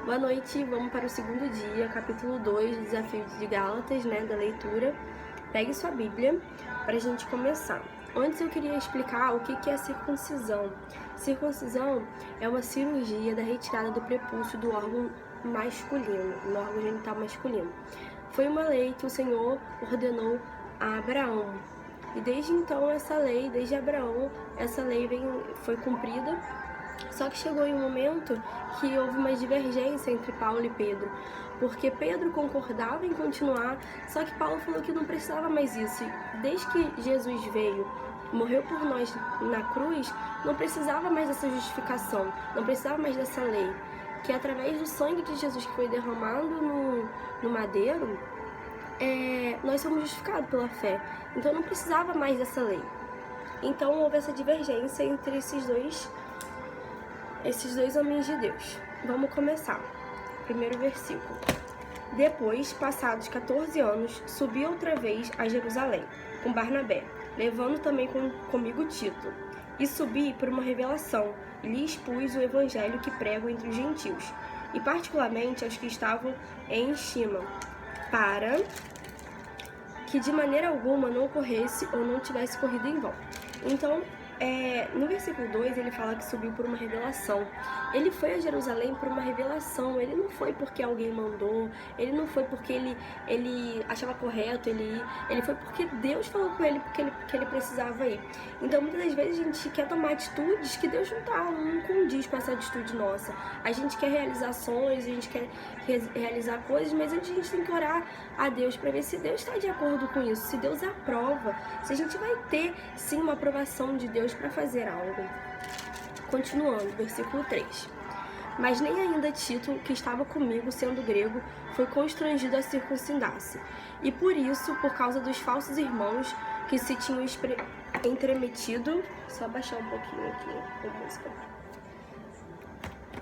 Boa noite, vamos para o segundo dia, capítulo 2 do Desafio de Gálatas, da leitura. Pegue sua Bíblia para a gente começar. Antes eu queria explicar o que é circuncisão. Circuncisão é uma cirurgia da retirada do prepúcio do órgão masculino, do órgão genital masculino. Foi uma lei que o Senhor ordenou a Abraão. E desde então, desde Abraão, essa lei foi cumprida. Só que chegou em um momento que houve uma divergência entre Paulo e Pedro, porque Pedro concordava em continuar, só que Paulo falou que não precisava mais isso. Desde que Jesus veio, morreu por nós na cruz, não precisava mais dessa justificação, não precisava mais dessa lei, que através do sangue de Jesus que foi derramado no madeiro, nós somos justificados pela fé. Então não precisava mais dessa lei. Então houve essa divergência entre esses dois homens de Deus. Vamos começar. Primeiro versículo. Depois, passados 14 anos, subi outra vez a Jerusalém, com Barnabé, levando também comigo Tito. E subi por uma revelação, e lhe expus o evangelho que prego entre os gentios, e particularmente aos que estavam em estima, para que de maneira alguma não ocorresse ou não tivesse corrido em vão. Então, no versículo 2 ele fala que subiu por uma revelação. Ele foi a Jerusalém por uma revelação. Ele não foi porque alguém mandou, ele não foi porque ele achava correto ele ir, ele foi porque Deus falou com ele que ele precisava ir. Então muitas das vezes a gente quer tomar atitudes que Deus não condiz com essa atitude nossa. A gente quer realizar sonhos, a gente quer realizar coisas, mas antes a gente tem que orar a Deus para ver se Deus está de acordo com isso, se Deus aprova, se a gente vai ter sim uma aprovação de Deus para fazer algo. Continuando, versículo 3. Mas nem ainda Tito, que estava comigo, sendo grego, foi constrangido a circuncidar-se. E por isso, por causa dos falsos irmãos que se tinham entremetido, só baixar um pouquinho aqui a música,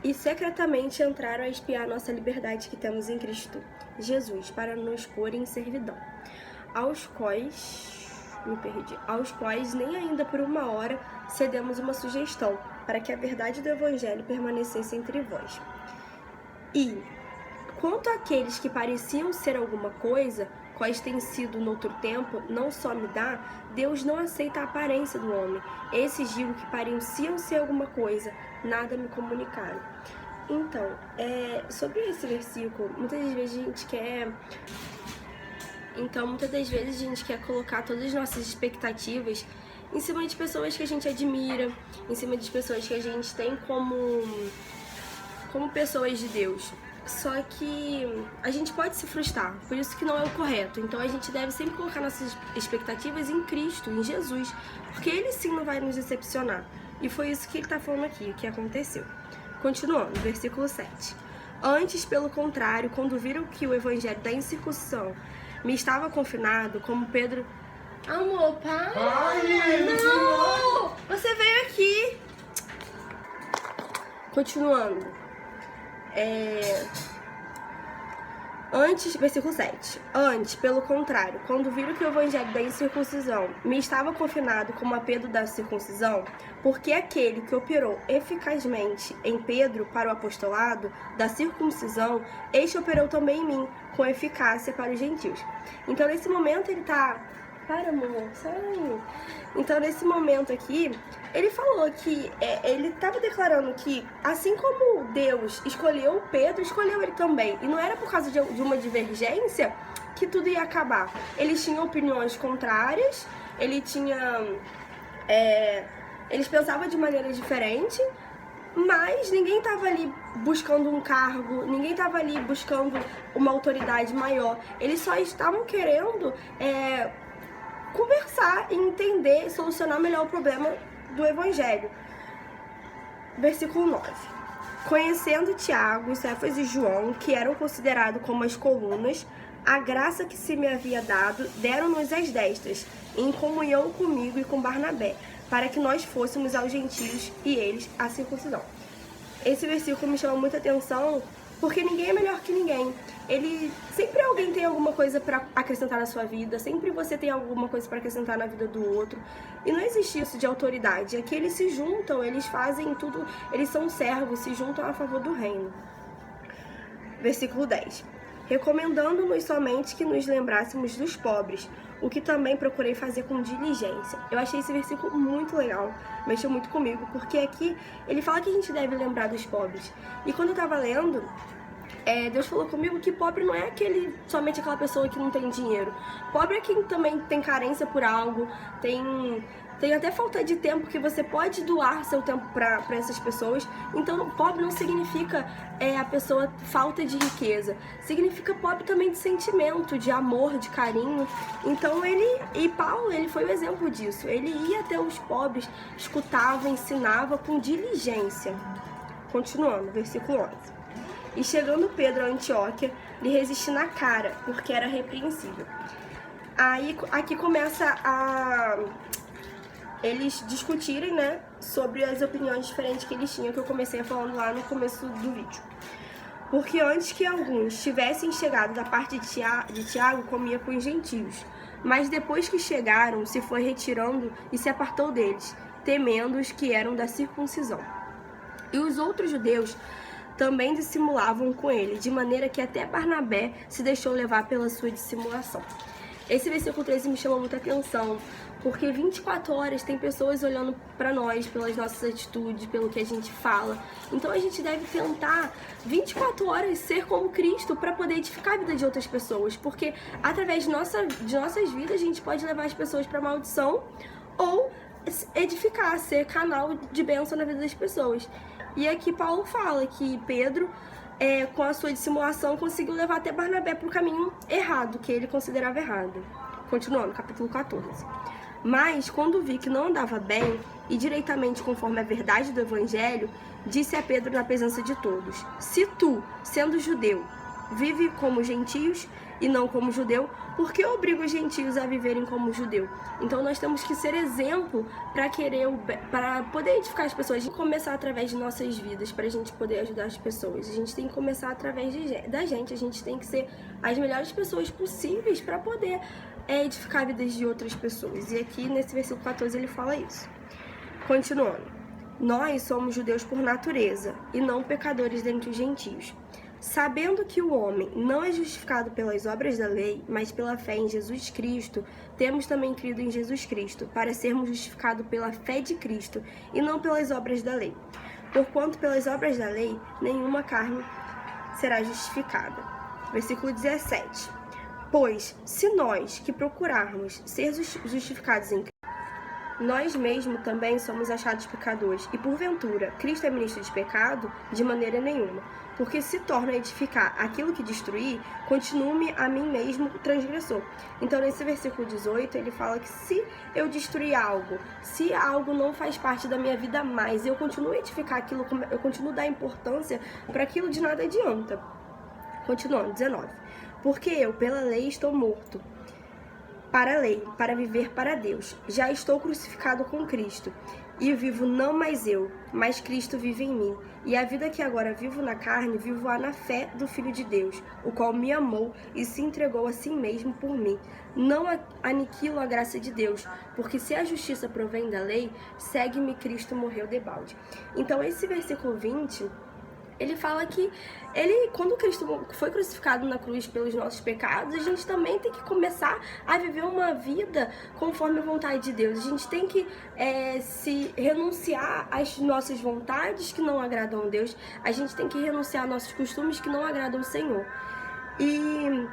e secretamente entraram a espiar nossa liberdade que temos em Cristo Jesus, para nos pôr em servidão, aos quais nem ainda por uma hora cedemos uma sugestão, para que a verdade do Evangelho permanecesse entre vós. E, quanto àqueles que pareciam ser alguma coisa, quais têm sido noutro tempo, não só me dá, Deus não aceita a aparência do homem. Esses digo que pareciam ser alguma coisa, nada me comunicaram. Então, sobre esse versículo, muitas das vezes a gente quer colocar todas as nossas expectativas em cima de pessoas que a gente admira, em cima de pessoas que a gente tem como pessoas de Deus. Só que a gente pode se frustrar, por isso que não é o correto. Então a gente deve sempre colocar nossas expectativas em Cristo, em Jesus, porque Ele sim não vai nos decepcionar. E foi isso que ele está falando aqui, o que aconteceu. Continuando, versículo 7. Antes, pelo contrário, quando viram que o evangelho da incircuncisão me estava confinado, como Pedro... Amor, pai! Não! Você veio aqui! Continuando. Antes, versículo 7. Antes, pelo contrário, quando viram que o evangelho da incircuncisão me estava confinado como a Pedro da circuncisão, porque aquele que operou eficazmente em Pedro para o apostolado da circuncisão, este operou também em mim, com eficácia para os gentios. Então, nesse momento, ele tá... Para, amor, sai. Então, nesse momento aqui, ele falou que ele estava declarando que, assim como Deus escolheu Pedro, escolheu ele também. E não era por causa de uma divergência que tudo ia acabar. Eles tinham opiniões contrárias, eles pensavam de maneira diferente, mas ninguém estava ali buscando um cargo, ninguém estava ali buscando uma autoridade maior. Eles só estavam querendo... conversar e entender e solucionar melhor o problema do Evangelho. Versículo 9. Conhecendo Tiago, Cefas e João, que eram considerados como as colunas, a graça que se me havia dado, deram-nos as destras, em comunhão comigo e com Barnabé, para que nós fôssemos aos gentios e eles à circuncisão. Esse versículo me chama muita atenção, porque ninguém é melhor que ninguém. Sempre alguém tem alguma coisa para acrescentar na sua vida, sempre você tem alguma coisa para acrescentar na vida do outro. E não existe isso de autoridade. Aqui eles se juntam, eles fazem tudo, eles são servos, se juntam a favor do reino. Versículo 10. Recomendando-nos somente que nos lembrássemos dos pobres, o que também procurei fazer com diligência. Eu achei esse versículo muito legal, mexeu muito comigo, porque aqui ele fala que a gente deve lembrar dos pobres. E quando eu tava lendo, Deus falou comigo que pobre não é somente aquela pessoa que não tem dinheiro. Pobre é quem também tem carência por algo, tem até falta de tempo, que você pode doar seu tempo para essas pessoas. Então, pobre não significa a pessoa falta de riqueza. Significa pobre também de sentimento, de amor, de carinho. Então, Paulo, ele foi o exemplo disso. Ele ia até os pobres, escutava, ensinava com diligência. Continuando, versículo 11. E chegando Pedro a Antioquia, lhe resistiu na cara, porque era repreensível. Aí, aqui começa eles discutirem, né, sobre as opiniões diferentes que eles tinham, que eu comecei falando lá no começo do vídeo. Porque antes que alguns tivessem chegado da parte de Tiago, comia com os gentios. Mas depois que chegaram, se foi retirando e se apartou deles, temendo os que eram da circuncisão. E os outros judeus também dissimulavam com ele, de maneira que até Barnabé se deixou levar pela sua dissimulação. Esse versículo 13 me chamou muita atenção, porque 24 horas tem pessoas olhando para nós, pelas nossas atitudes, pelo que a gente fala. Então a gente deve tentar 24 horas ser como Cristo para poder edificar a vida de outras pessoas, porque através de nossas vidas a gente pode levar as pessoas para maldição ou edificar, ser canal de bênção na vida das pessoas. E aqui Paulo fala que Pedro, com a sua dissimulação, conseguiu levar até Barnabé para o caminho errado, que ele considerava errado. Continuando, capítulo 14. Mas, quando vi que não andava bem, e direitamente conforme a verdade do Evangelho, disse a Pedro na presença de todos: se tu, sendo judeu, vive como gentios e não como judeu, por que obriga os gentios a viverem como judeu? Então nós temos que ser exemplo para poder edificar as pessoas. A gente tem que começar através de nossas vidas, para a gente poder ajudar as pessoas. A gente tem que começar através da gente. A gente tem que ser as melhores pessoas possíveis para poder edificar vidas de outras pessoas. E aqui nesse versículo 14 ele fala isso. Continuando. Nós somos judeus por natureza e não pecadores dentre os gentios. Sabendo que o homem não é justificado pelas obras da lei, mas pela fé em Jesus Cristo, temos também crido em Jesus Cristo, para sermos justificados pela fé de Cristo, e não pelas obras da lei. Porquanto pelas obras da lei, nenhuma carne será justificada. Versículo 17. Pois, se nós que procurarmos ser justificados em Cristo, nós mesmos também somos achados pecadores, e porventura Cristo é ministro de pecado? De maneira nenhuma. Porque se torna a edificar aquilo que destruí, continue-me a mim mesmo transgressor. Então, nesse versículo 18, ele fala que se eu destruir algo, se algo não faz parte da minha vida mais, eu continuo a edificar aquilo, eu continuo a dar importância para aquilo, de nada adianta. Continuando, 19. Porque eu, pela lei, estou morto para a lei, para viver para Deus. Já estou crucificado com Cristo, e vivo não mais eu, mas Cristo vive em mim. E a vida que agora vivo na carne, vivo-a na fé do Filho de Deus, o qual me amou e se entregou a si mesmo por mim. Não aniquilo a graça de Deus, porque se a justiça provém da lei, segue-me Cristo morreu debalde. Então esse versículo 20... ele fala que quando Cristo foi crucificado na cruz pelos nossos pecados, a gente também tem que começar a viver uma vida conforme a vontade de Deus. A gente tem que se renunciar às nossas vontades que não agradam a Deus. A gente tem que renunciar aos nossos costumes que não agradam ao Senhor. E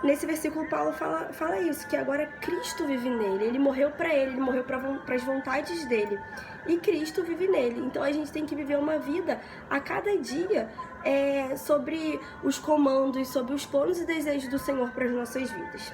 nesse versículo Paulo fala isso, que agora Cristo vive nele. Ele morreu para ele morreu para as vontades dele. E Cristo vive nele. Então a gente tem que viver uma vida a cada dia sobre os comandos, sobre os planos e desejos do Senhor para as nossas vidas.